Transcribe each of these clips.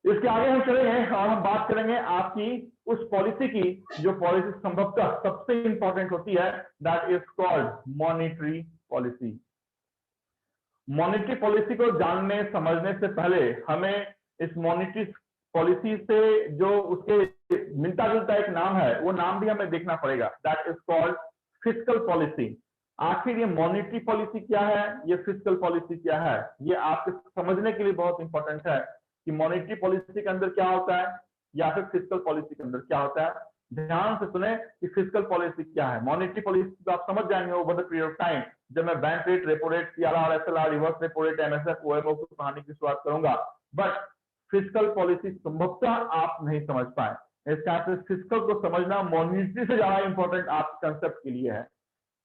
इसके आगे हम चलेंगे और हम बात करेंगे आपकी उस पॉलिसी की जो पॉलिसी संभवतः सबसे इंपॉर्टेंट होती है, that is called monetary policy. Monetary policy को जानने समझने से पहले हमें इस मॉनेटरी पॉलिसी से जो उसके मिलता जुलता एक नाम है, वो नाम भी हमें देखना पड़ेगा, that is called fiscal policy. आखिर ये मॉनेटरी पॉलिसी क्या है, ये फिस्कल पॉलिसी क्या है, ये आपके समझने के लिए बहुत इंपॉर्टेंट है कि मॉनेटरी पॉलिसी के अंदर क्या होता है या फिर फिस्कल पॉलिसी के अंदर क्या होता है। ध्यान से सुने कि फिस्कल पॉलिसी क्या है। मॉनेटरी पॉलिसी तो आप समझ जाएंगे over the period of time, जब मैं bank rate, repo rate, CRR, SLR, reverse repo rate, MSF, OMO की कहानी की शुरुआत करूंगा। बट फिस्कल पॉलिसी संभवतः आप नहीं समझ पाए। इसका फिस्कल को समझना मॉनेटरी से ज्यादा इंपॉर्टेंट आप कंसेप्ट के लिए है।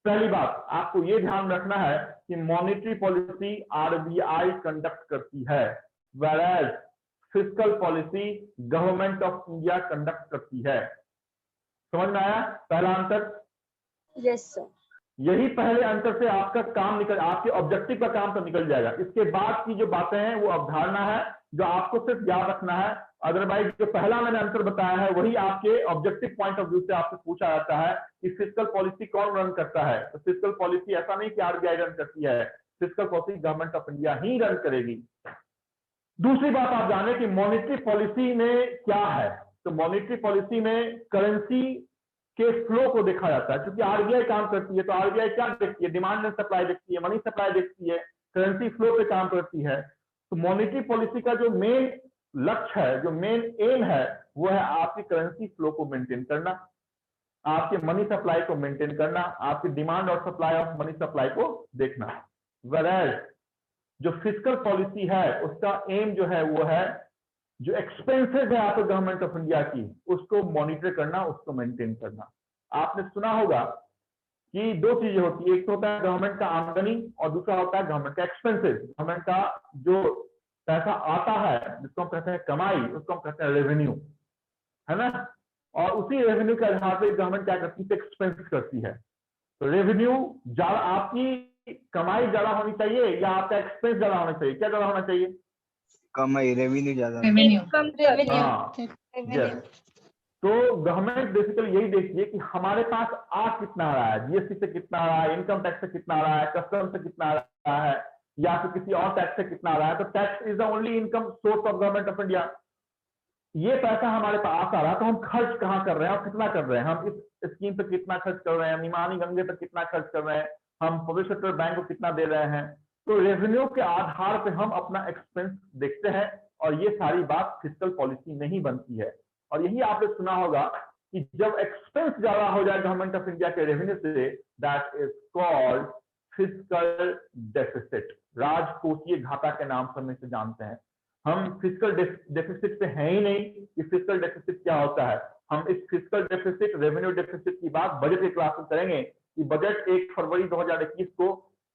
पहली बात आपको यह ध्यान रखना है कि मॉनेटरी पॉलिसी आरबीआई कंडक्ट करती है, whereas fiscal policy government of India conduct करती है। समझ में आया पहला अंतर? Yes sir. यही पहले अंतर से आपका काम निकल, आपके ऑब्जेक्टिव का काम तो निकल जाएगा। इसके बाद की जो बातें हैं वो अवधारणा है जो आपको सिर्फ याद रखना है। अदरवाइज जो पहला मैंने अंतर बताया है वही आपके ऑब्जेक्टिव पॉइंट ऑफ व्यू से आपसे पूछा जाता है कि फिस्कल पॉलिसी कौन रन करता है। तो फिस्कल पॉलिसी ऐसा नहीं कि आरबीआई रन करती है, fiscal policy government of India he run करेगी। दूसरी बात आप जाने कि मॉनेटरी पॉलिसी में क्या है। तो मॉनेटरी पॉलिसी में करेंसी के फ्लो को देखा जाता है। क्योंकि आरबीआई काम करती है तो आरबीआई क्या देखती है, डिमांड एंड सप्लाई देखती है, मनी सप्लाई देखती है, करेंसी फ्लो पे काम करती है। तो मॉनेटरी पॉलिसी का जो मेन लक्ष्य है, जो मेन एम है, वो है आपकी करेंसी फ्लो को मेंटेन करना, आपके मनी सप्लाई को मेंटेन करना, आपकी डिमांड और सप्लाई ऑफ मनी सप्लाई को देखना। whereas जो फिस्कल पॉलिसी है उसका एम जो है वो है जो एक्सपेंसेस है आपके गवर्नमेंट ऑफ इंडिया की, उसको मॉनिटर करना, उसको मेंटेन करना। आपने सुना होगा कि दो चीजें होती है, एक तो होता है गवर्नमेंट का आमदनी और दूसरा होता है गवर्नमेंट का एक्सपेंसेस। गवर्नमेंट का जो पैसा आता है जिसको हम कहते हैं कमाई, उसको हम कहते हैं रेवेन्यू, है ना। और उसी रेवेन्यू के आधार पर गवर्नमेंट क्या करती है, एक्सपेंस करती है। तो रेवेन्यू ज्यादा, आपकी कमाई ज्यादा होनी चाहिए या आपका एक्सपेंस ज्यादा होना चाहिए? क्या ज्यादा होना चाहिए? कमाई, रेवेन्यू ज्यादा। हाँ, यस। तो गवर्नमेंट बेसिकली यही देखती है कि हमारे पास आ कितना आ रहा है, जीएसटी से कितना आ रहा है, इनकम टैक्स से कितना आ रहा है, कस्टम से कितना आ रहा है, या फिर किसी और टैक्स से कितना आ रहा है। तो tax is the only income source of government of India. ये पैसा हमारे पास आ रहा है तो हम खर्च कहाँ कर रहे हैं और कितना कर रहे हैं, हम इस स्कीम पे कितना खर्च कर रहे हैं, निमानी गंगे पे कितना खर्च कर रहे हैं, हम पब्लिक सेक्टर बैंक को कितना दे रहे हैं। तो रेवेन्यू के आधार पे हम अपना एक्सपेंस देखते हैं और ये सारी बात फिस्कल पॉलिसी नहीं बनती है। और यही आपने सुना होगा कि जब एक्सपेंस ज्यादा हो जाए गवर्नमेंट ऑफ इंडिया के रेवेन्यू से, that is called fiscal deficit. राजकोषीय घाटा के नाम से हम इसे जानते हैं। हम फिस्कल डेफिसिट पे हैं ही नहीं कि फिस्कल डेफिसिट क्या होता है। हम इस फिस्कल डेफिसिट, रेवेन्यू डेफिसिट की बात बजट के क्लास में करेंगे कि बजट 1 फरवरी 2021 को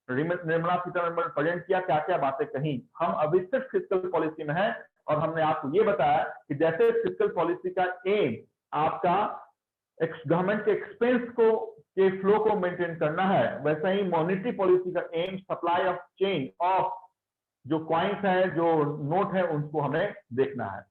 निर्मला सीतारमण ने प्रेजेंट किया, क्या क्या बातें कही। हम अभी सिर्फ फिस्कल पॉलिसी में है और हमने आपको ये बताया कि जैसे फिस्कल पॉलिसी का एम आपका गवर्नमेंट के एक्सपेंस को के फ्लो को मेंटेन करना है, वैसे ही मॉनेटरी पॉलिसी का aim supply of chain of जो कॉइन्स है, जो नोट है, उनको हमें देखना है।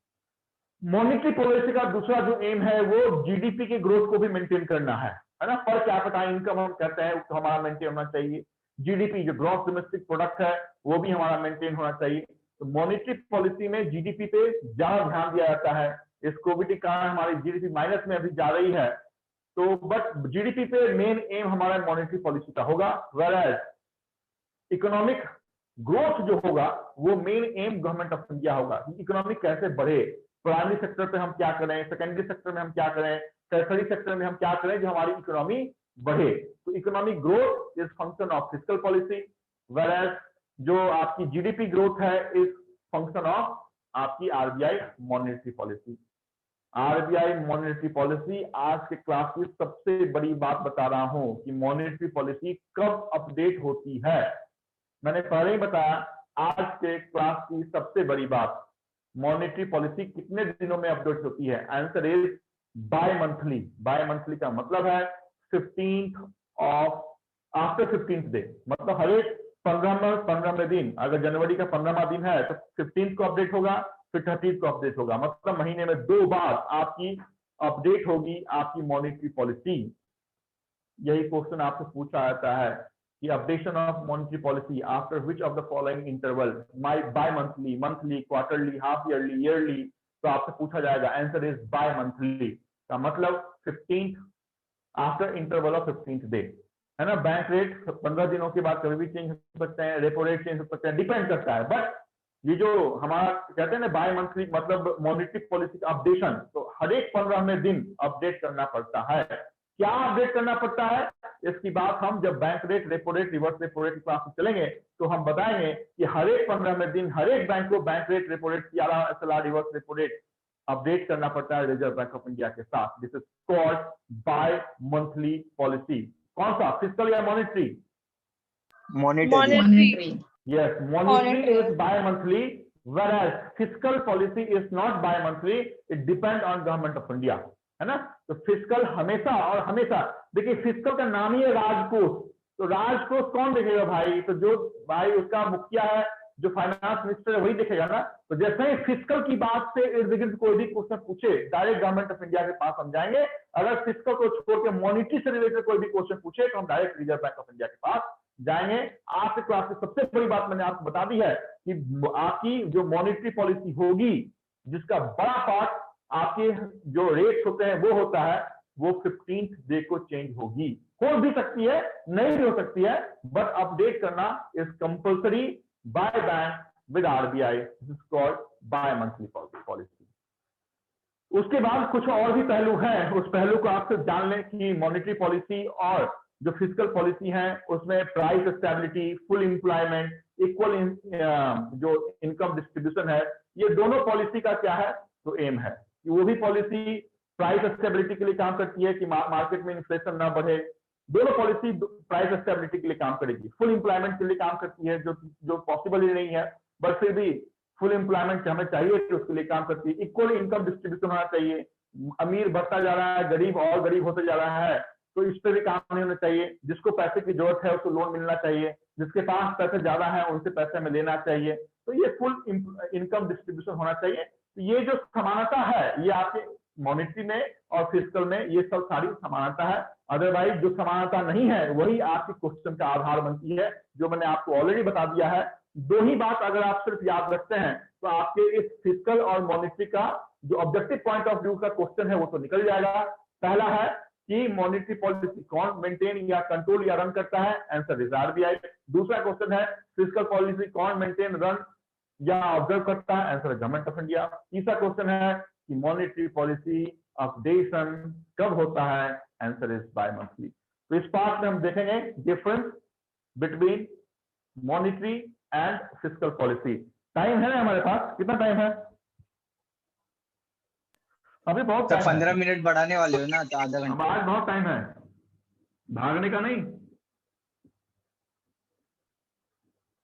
मॉनेटरी पॉलिसी का दूसरा जो एम है वो जीडीपी के ग्रोथ को भी मेंटेन करना है ना। पर कैपिटा इनकम हम कहते हैं उसको हमारा मेंटेन होना चाहिए। जीडीपी जो ग्रॉस डोमेस्टिक प्रोडक्ट है वो भी हमारा मेंटेन होना चाहिए। तो मॉनेटरी पॉलिसी में जीडीपी पे ज्यादा ध्यान दिया जाता है। इस कोविड के कारण हमारी जीडीपी माइनस में अभी जा रही है, तो बट जीडीपी पे मेन एम हमारा मॉनेटरी पॉलिसी का होगा। वेराज इकोनॉमिक ग्रोथ जो होगा वो main M government of India होगा। इकोनॉमिक कैसे बढ़े, प्राइमरी सेक्टर पे हम क्या करें, सेकेंडरी सेक्टर में हम क्या करें, टर्शरी सेक्टर में हम क्या करें जो हमारी इकोनॉमी बढ़े। तो economic growth is function of fiscal policy, whereas जो आपकी जीडीपी ग्रोथ है इज फंक्शन ऑफ आपकी RBI monetary policy. RBI monetary policy, आज के क्लास की सबसे बड़ी बात बता रहा हूं कि मॉनेटरी पॉलिसी कब अपडेट होती है। मैंने पहले ही बताया आज के क्लास की सबसे बड़ी बात, मॉनेटरी पॉलिसी कितने दिनों में अपडेट होती है? Answer is bimonthly. Bimonthly का मतलब है 15th of after 15th day, मतलब हर एक 15वें दिन, अगर जनवरी का 15वां दिन है तो 15th को अपडेट होगा, फिर 30 को अपडेट होगा, मतलब महीने में 2 बार आपकी अपडेट होगी आपकी मॉनेटरी पॉलिसी। यही क्वेश्चन आपसे पूछा जाता है कि updation of monetary policy after which of the following interval, bimonthly, monthly, quarterly, half yearly, yearly. तो आपसे पूछा जाएगा, आंसर इज बाय मंथली का मतलब 15th after interval of 15th day, है ना। बैंक रेट 15 दिनों के बाद कभी भी चेंज हो सकते हैं, रेपो रेट चेंज हो सकते हैं, डिपेंड करता है। बट ये जो हमारा कहते हैं ना बाय मंथली मतलब मॉनेटरी पॉलिसी का अपडेशन, तो हर एक 15वें दिन अपडेट करना पड़ता है। क्या अपडेट करना पड़ता है, इसकी बात हम जब bank rate, repo rate, reverse repo rate की क्लास में चलेंगे तो हम बताएंगे कि हर एक 15वें दिन हर एक बैंक को bank rate, repo rate, CRR, SLR, reverse repo rate update करना पड़ता है रिजर्व बैंक ऑफ इंडिया के साथ। This is called by monthly policy. कौन सा, फिस्कल या monetary? Monetary. Yes, monetary is bi-monthly, whereas fiscal policy is not bi-monthly. It depends on government of India, है ना। तो फिस्कल हमेशा और हमेशा, देखिए फिस्कल का नाम ही है राजकोष, तो राजकोष कौन देखेगा भाई, तो जो भाई उसका मुखिया है, जो फाइनेंस मिनिस्टर है, वही देखेगा ना। तो जैसे ही फिस्कल की बात से इर्द गिर्द कोई भी क्वेश्चन पूछे, डायरेक्ट गवर्नमेंट ऑफ इंडिया के पास हम जाएंगे। अगर फिस्कल को छोड़ के मॉनेटरी से रिलेटेड कोई भी क्वेश्चन पूछे तो हम direct reserve bank of India के पास जाएंगे। आज के क्लास की सबसे बड़ी बात मैंने आपको बता दी है कि आपकी जो मॉनेटरी पॉलिसी होगी, जिसका बड़ा पार्ट आपके जो रेट्स होते हैं वो होता है, वो 15th डे को चेंज होगी। हो भी सकती है, नहीं भी हो सकती है, बट अपडेट करना is compulsory by bank with RBI, this is called by monthly policy. उसके बाद कुछ और भी पहलू हैं, उस पहलू को आपसे जान लें कि मॉनेटरी पॉलिसी और जो फिस्कल पॉलिसी है उसमें price stability, full employment, equal जो इनकम डिस्ट्रीब्यूशन है, ये दोनों पॉलिसी का क्या है, तो एम है कि वो भी पॉलिसी प्राइस स्टेबिलिटी के लिए काम करती है कि मार्केट में इन्फ्लेशन ना बढ़े। दोनों पॉलिसी प्राइस स्टेबिलिटी के लिए काम करेगी, फुल एम्प्लॉयमेंट के लिए काम करती है, जो पॉसिबल ही नहीं है, बट फिर भी फुल एम्प्लॉयमेंट हमें चाहिए तो उसके लिए काम करती है। इक्वल इनकम डिस्ट्रीब्यूशन होना चाहिए, अमीर बढ़ता जा रहा है, गरीब और गरीब होते जा रहा है, तो इस पर भी काम नहीं होना चाहिए। जिसको पैसे की जरूरत है उसको लोन मिलना चाहिए, जिसके पास पैसे ज्यादा है उनसे पैसे में लेना चाहिए, तो ये फुल इनकम डिस्ट्रीब्यूशन होना चाहिए। तो ये जो समानता है, ये आपके मॉनेटरी में और फिस्कल में ये सब सारी समानता है। अदरवाइज जो समानता नहीं है वही आपके क्वेश्चन का आधार बनती है, जो मैंने आपको ऑलरेडी बता दिया है। दो ही बात अगर आप सिर्फ याद रखते हैं तो आपके इस फिस्कल और मॉनेटरी का जो ऑब्जेक्टिव पॉइंट ऑफ व्यू का क्वेश्चन है वो तो निकल जाएगा। पहला है कि मॉनेटरी पॉलिसी कौन मेंटेन या कंट्रोल या रन करता है, आंसर इज आरबीआई। दूसरा क्वेश्चन है फिस्कल पॉलिसी कौन मेंटेन, रन या ऑब्जर्व करता है, आंसर है गवर्नमेंट ऑफ इंडिया। तीसरा क्वेश्चन है कि मॉनेटरी पॉलिसी अपडेशन कब होता है, आंसर इज बाय मंथली। तो इस पार्ट में हम देखेंगे difference between monetary and fiscal policy. Time है ना हमारे पास, कितना टाइम है अभी? बहुत टाइम 15 मिनट बढ़ाने वाले हो ना, तो आधा घंटा। आज बहुत टाइम है, भागने का नहीं।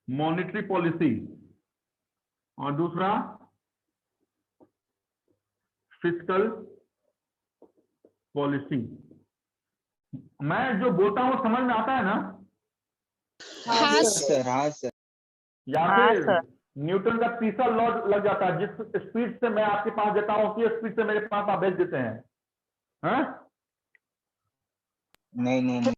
मॉनेटरी पॉलिसी और दूसरा फिस्कल पॉलिसी। मैं जो बोलता हूं समझ में आता है ना? हाँ सर, हाँ सर। या फिर न्यूटन का तीसरा लॉ लग जाता है, जिस स्पीड से मैं आपके पास देता हूं उसी स्पीड से मेरे पास आप भेज देते हैं, हाँ? नहीं नहीं नहीं।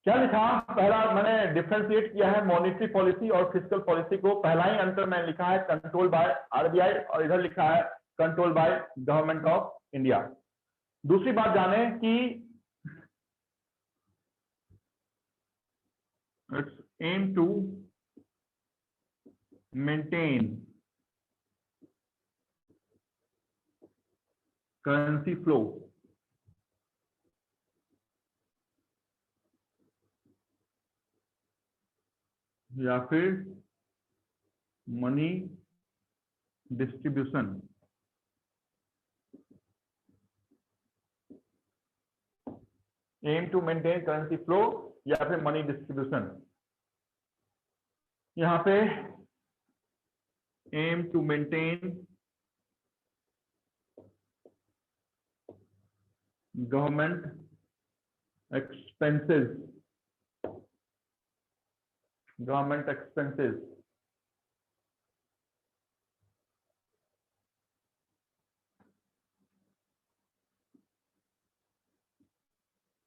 क्या लिखा? पहला मैंने डिफरेंशिएट किया है मॉनेटरी पॉलिसी और फिस्कल पॉलिसी को। पहला ही अंतर मैंने लिखा है कंट्रोल बाय आरबीआई, और इधर लिखा है control by government of India. दूसरी बात जाने कि it's aim to maintain currency flow या फिर money distribution aim to maintain currency flow या फिर मनी डिस्ट्रीब्यूशन। यहां पे aim to maintain government expenses, government expenses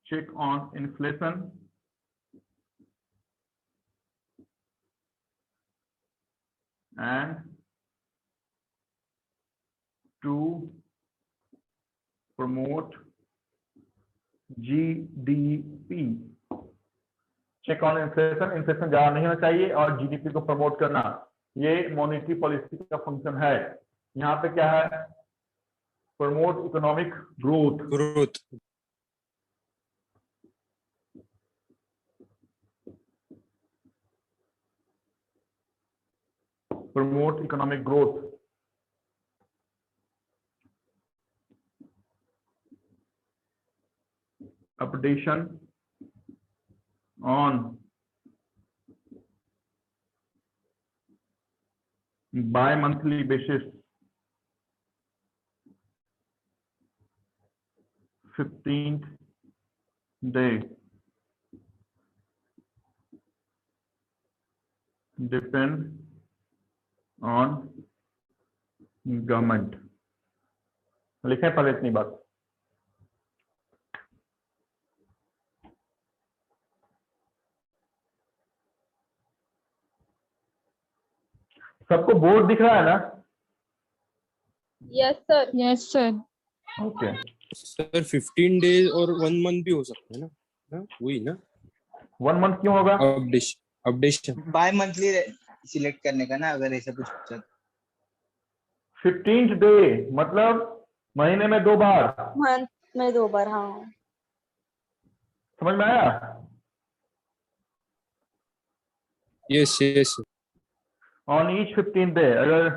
check on inflation and to promote GDP। Check on inflation, inflation ज्यादा नहीं होना चाहिए और जीडीपी को प्रमोट करना, ये मॉनेटरी पॉलिसी का फंक्शन है। यहाँ पे क्या है, promote economic growth. Promote economic growth. Updation on bi-monthly basis, 15th day, depend on government। लिखें पहले इतनी बात। सबको बोर्ड दिख रहा है ना? Yes sir. Yes sir. Okay sir 15 days और 1 मंथ भी हो सकता है ना, वही ना? 1 मंथ क्यों होगा? अपडेशन बाय मंथली सिलेक्ट करने का ना, अगर ऐसा कुछ पूछा। 15th डे मतलब महीने में 2 बार। मंथ में 2 बार, हाँ। समझ में आया? Yes yes. On each 15th day, अगर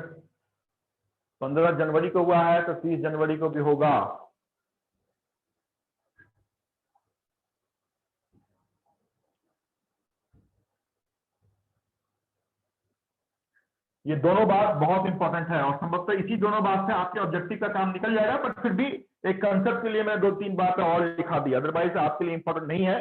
15 जनवरी को हुआ है तो 30 जनवरी को भी होगा। ये दोनों बात बहुत इंपॉर्टेंट है और संभवतः इसी दोनों बात से आपके ऑब्जेक्टिव का काम निकल जाएगा, बट फिर भी एक कंसेप्ट के लिए मैं 2-3 बातें और लिखा दी, अदरवाइज आपके लिए इंपॉर्टेंट नहीं है।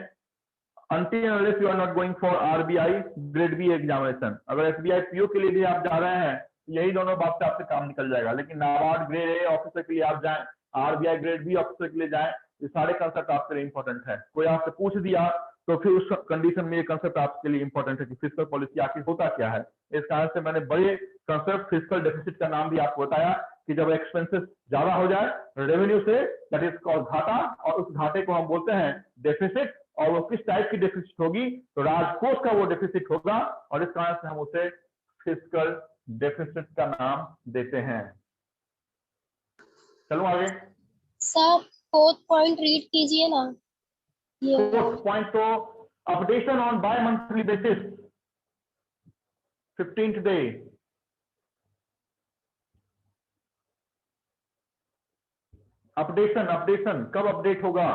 Until unless you are not going for RBI grade B examination, अगर SBI PO के लिए भी आप जा रहे हैं यही दोनों बात से आपसे काम निकल जाएगा। लेकिन नाबार्ड ग्रेड ए ऑफिसर के लिए आप जाएं, RBI ग्रेड बी ऑफिसर के लिए जाएं, ये सारे कंसेप्ट आपके लिए इंपॉर्टेंट है। कोई आपसे पूछ दिया तो फिर उस कंडीशन में ये कंसेप्ट आपके लिए इंपॉर्टेंट है कि फिस्कल पॉलिसी आखिर होता क्या है। इस कारण से मैंने बड़े कंसेप्ट फिस्कल डेफिसिट का नाम भी आपको बताया कि जब एक्सपेंसेस ज्यादा हो जाए रेवेन्यू से, दैट इज कॉल्ड घाटा, और उस घाटे को हम बोलते हैं डेफिसिट। और वो किस टाइप की डेफिसिट होगी, तो राजकोष का वो डेफिसिट होगा और इस कारण से हम उसे फिस्कल डेफिसिट का नाम देते हैं। चलो आगे। सर 4th पॉइंट रीड कीजिए ना। ये 4th पॉइंट तो updation on bimonthly basis 15th डे। अपडेशन कब अपडेट होगा,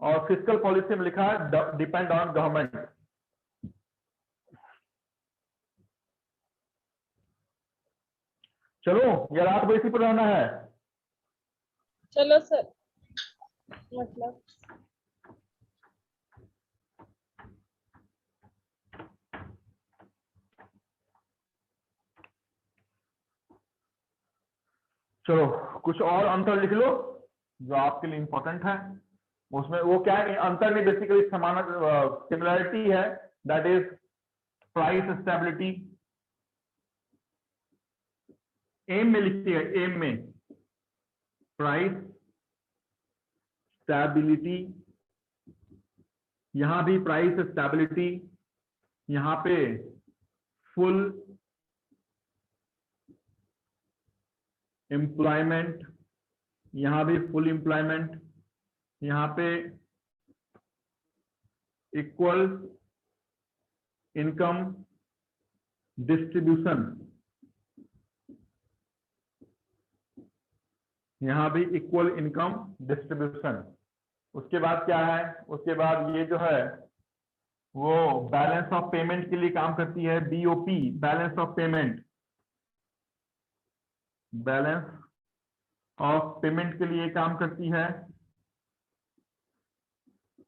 और फिस्कल पॉलिसी में लिखा है डिपेंड ऑन गवर्नमेंट। चलो या रात को इसी पर रहना है? चलो सर, मतलब चलो कुछ और अंतर लिख लो जो आपके लिए इंपॉर्टेंट है। उसमें वो क्या है, अंतर में बेसिकली समान सिमिलरिटी है, that is price stability. Aim में लिखती है, एम में प्राइस स्टेबिलिटी, यहां भी प्राइस स्टेबिलिटी, यहां पे फुल एम्प्लॉयमेंट, यहां भी फुल एम्प्लॉयमेंट, यहां पे इक्वल इनकम डिस्ट्रीब्यूशन। यहाँ भी इक्वल इनकम डिस्ट्रीब्यूशन। उसके बाद क्या है, उसके बाद ये जो है वो बैलेंस ऑफ पेमेंट के लिए काम करती है, BOP, balance of payment, balance of payment के लिए काम करती है।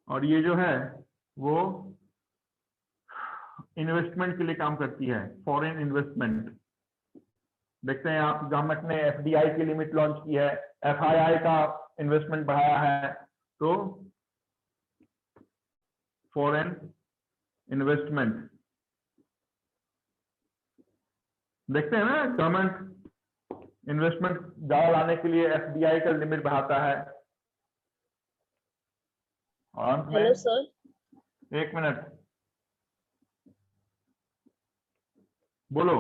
और ये जो है वो इन्वेस्टमेंट के लिए काम करती है, फॉरेन इन्वेस्टमेंट। देखते हैं आप, गवर्नमेंट ने एफडीआई की लिमिट लॉन्च की है, एफआईआई का इन्वेस्टमेंट बढ़ाया है, तो फॉरेन इन्वेस्टमेंट देखते हैं ना, गवर्नमेंट इन्वेस्टमेंट ज्यादा लाने के लिए एफडीआई का लिमिट बढ़ाता है। और अंत में हेलो सर, 1 मिनट बोलो।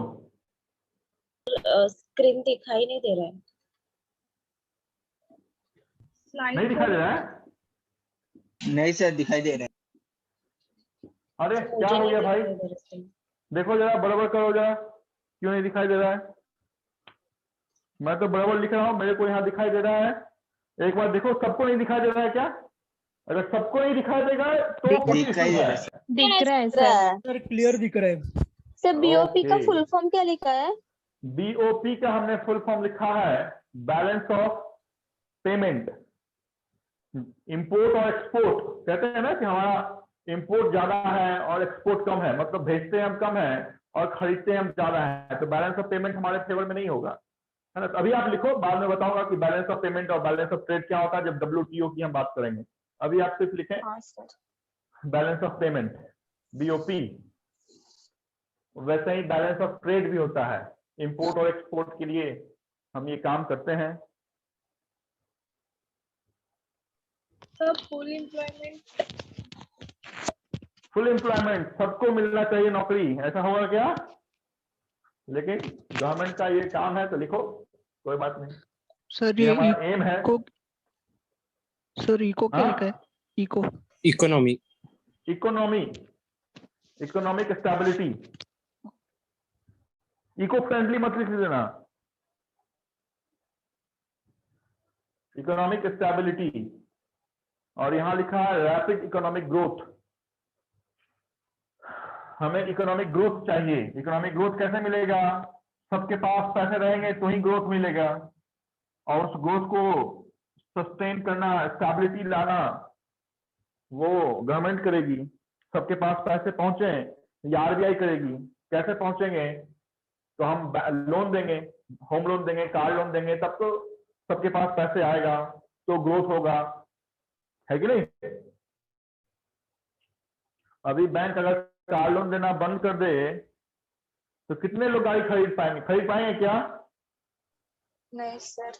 स्क्रीन दिखाई नहीं दे रहा है। नहीं दिखाई दे रहा है? नहीं सर, दिखाई दे रहा है। अरे क्या हो गया भाई, देखो जरा, बराबर करो जरा, क्यों नहीं दिखाई दे रहा है? मैं तो बराबर लिख रहा हूँ, मेरे को यहाँ दिखाई दे रहा है। एक बार देखो, सबको नहीं दिखाई दे रहा है क्या? अगर सबको नहीं दिखाई देगा तो दिखाई दे रहा है। दिख रहा है सर क्लियर दिख रहा है सर। बीओपी का Okay. फुल फॉर्म क्या लिखा है? बीओपी का हमने फुल फॉर्म लिखा है बैलेंस ऑफ पेमेंट। इंपोर्ट और एक्सपोर्ट, कहते हैं ना कि हमारा इंपोर्ट ज्यादा है और एक्सपोर्ट कम है, मतलब भेजते हम कम है और खरीदते हम ज्यादा है, तो बैलेंस ऑफ पेमेंट हमारे फेवर में नहीं होगा, है ना। तो अभी आप लिखो, बाद में बताऊंगा कि बैलेंस ऑफ पेमेंट और बैलेंस ऑफ ट्रेड क्या होता है जब WTO की हम बात करेंगे। अभी आप सिर्फ लिखें हाँ sir. Balance of payment, BOP. वैसे ही बैलेंस ऑफ ट्रेड भी होता है, इंपोर्ट और एक्सपोर्ट के लिए हम ये काम करते हैं। Sir full employment, full employment, सबको मिलना चाहिए नौकरी, ऐसा होगा क्या? लेकिन गवर्नमेंट का ये काम है तो लिखो, कोई बात नहीं। सर ये ये हमारा एम है। सर इको क्या हाँ? लिखा है? Eco economy, economy, economic stability. Eco friendly मत लिख देना, इकोनॉमिक स्टेबिलिटी। और यहां लिखा है रैपिड इकोनॉमिक ग्रोथ। हमें इकोनॉमिक ग्रोथ चाहिए। इकोनॉमिक ग्रोथ कैसे मिलेगा? सबके पास पैसे रहेंगे तो ही ग्रोथ मिलेगा, और उस ग्रोथ को सस्टेन करना, स्टेबिलिटी लाना, वो गवर्नमेंट करेगी। सबके पास पैसे पहुंचे या आरबीआई करेगी। कैसे पहुंचेंगे? तो हम लोन देंगे, होम लोन देंगे, कार लोन देंगे, तब तो सबके पास पैसे आएगा, तो ग्रोथ होगा, है कि नहीं? अभी बैंक अगर कार लोन देना बंद कर दे तो कितने लोग गाड़ी खरीद पाएंगे क्या? नहीं सर।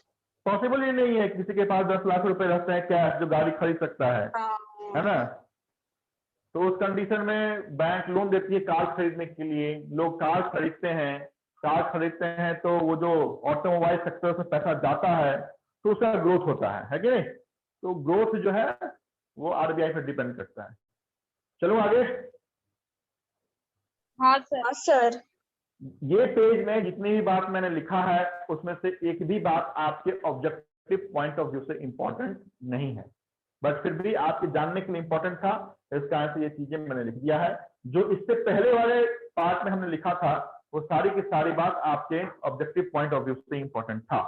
पॉसिबल ही नहीं है। किसी के पास 10 लाख रुपए रहते हैं कैश जो गाड़ी खरीद सकता है ना। तो उस कंडीशन में बैंक लोन देती है कार खरीदने के लिए। लोग कार खरीदते हैं तो वो जो ऑटोमोबाइल सेक्टर से पैसा जाता है तो उसका ग्रोथ होता है कि नहीं? तो ग्रोथ जो है वो आरबीआई पर डिपेंड करता है। चलो आगे। हाँ सर। हाँ सर। ये पेज में जितनी भी बात मैंने लिखा है उसमें से एक भी बात आपके ऑब्जेक्टिव पॉइंट ऑफ व्यू से इंपॉर्टेंट नहीं है, बट फिर भी आपके जानने के लिए इंपॉर्टेंट था, इस कारण से ये चीजें मैंने लिख दिया है। जो इससे पहले वाले पार्ट में हमने लिखा था वो सारी की सारी बात आपके ऑब्जेक्टिव पॉइंट ऑफ व्यू से इंपॉर्टेंट था।